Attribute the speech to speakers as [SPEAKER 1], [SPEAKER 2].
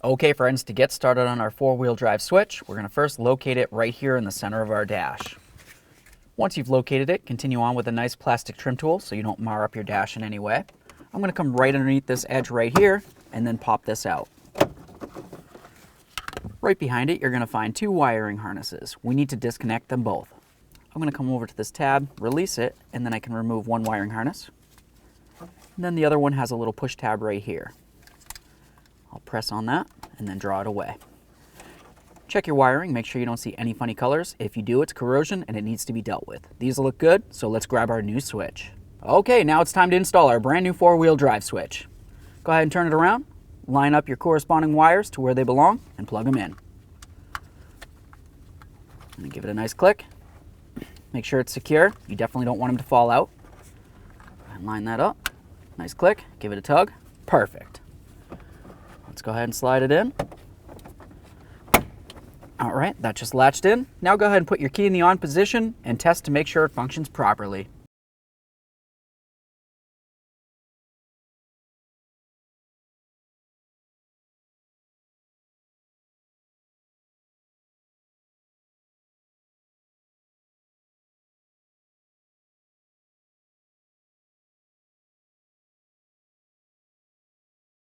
[SPEAKER 1] Okay friends, to get started on our four-wheel drive switch, we're going to first locate it right here in the center of our dash. Once you've located it, continue on with a nice plastic trim tool so you don't mar up your dash in any way. I'm going to come right underneath this edge right here and then pop this out. Right behind it, you're going to find two wiring harnesses. We need to disconnect them both. I'm going to come over to this tab, release it, and then I can remove one wiring harness. And then the other one has a little push tab right here. I'll press on that and then draw it away. Check your wiring, make sure you don't see any funny colors. If you do, it's corrosion and it needs to be dealt with. These look good, so let's grab our new switch. Okay, now it's time to install our brand new four-wheel drive switch. Go ahead and turn it around, line up your corresponding wires to where they belong, and plug them in. And give it a nice click. Make sure it's secure. You definitely don't want them to fall out. And line that up. Nice click, give it a tug. Perfect. Let's go ahead and slide it in. All right, that just latched in. Now go ahead and put your key in the on position and test to make sure it functions properly.